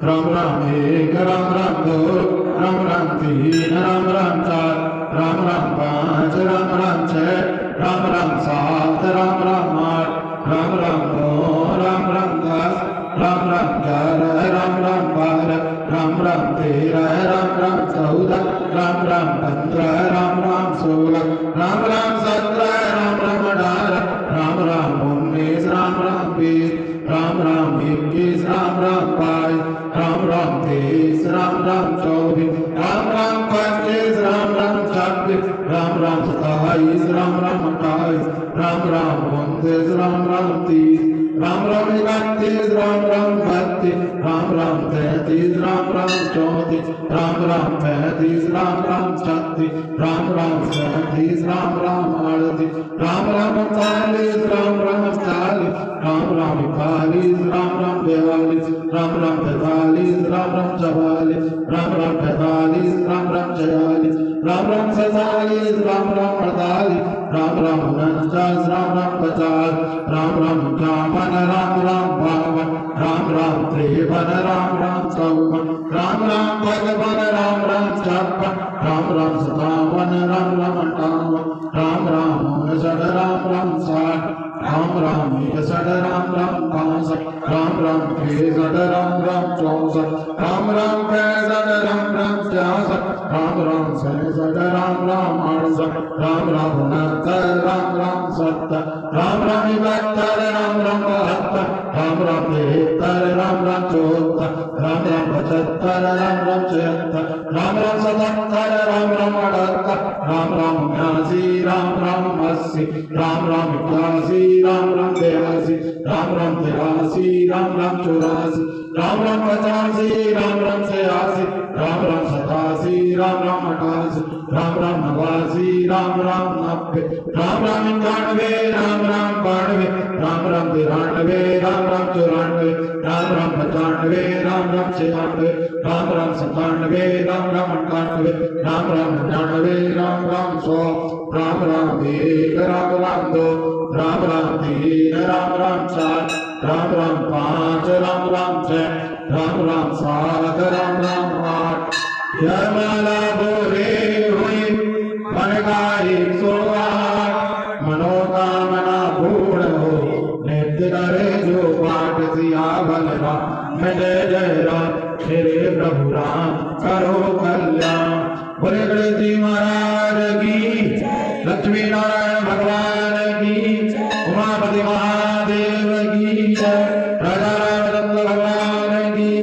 राम राम एक राम राम दो राम राम तीन राम राम चार राम राम पाँच राम राम छः राम राम सात राम राम आठ राम राम नौ राम राम 10 राम राम 11 राम राम 12 राम राम 13 राम राम 14 राम राम 15 राम राम 16 राम राम 17 राम राम 18 राम राम 19 राम राम 20 राम राम 21 राम राम 22 राम राम 23 राम राम 24 राम राम 25 राम राम 26 राम राम 27 राम राम 28 राम राम 29 राम राम 30 राम राम 31 राम राम 32 राम राम 33 राम राम 34 राम राम 35 राम राम 36 राम राम 37 राम राम 38 राम राम 40 राम राम 40 राम राम 41 राम राम 42 राम राम 43 राम राम 44 राम राम 45 राम राम 46 राम राम 47 राम राम 48 राम राम 49 राम राम 50 राम राम 51 राम राम 52 राम राम 53 राम राम 54 राम राम 55 राम राम 56 राम राम 57 राम राम 58 राम राम 59 राम राम 60 राम राम 61 राम राम 62 राम राम 63 राम राम 64 राम राम 65 राम राम 66 राम राम 67 राम राम 68 राम राम 69 राम राम 70 राम राम 72 राम राम 72 राम राम 73 राम राम 74 राम राम 75 राम राम 76 राम राम 77 राम राम 78 राम राम 79 राम राम 80 राम राम 81 राम राम 82 राम राम 83 राम राम 84 राम राम 85 राम राम 86 राम राम 87 राम राम 88 राम राम 89 राम राम 90 राम राम 91 राम राम 92 राम राम 93 राम राम 94 राम राम 95 राम राम 96 राम राम 97 राम राम 98 राम राम 99 राम राम 100 राम राम 1 राम राम 2 राम राम 3 राम राम 4 राम राम 5 राम राम 6 राम राम 7 राम राम 8 यमाला बोरे हुई मन का 108 मनोकामना पूर्ण हो नित्य करे जो पाठ सियावन राम में जय जय राम श्री प्रभु राम करो कल्याण बोले गणेश जी महाराज की लक्ष्मी नारायण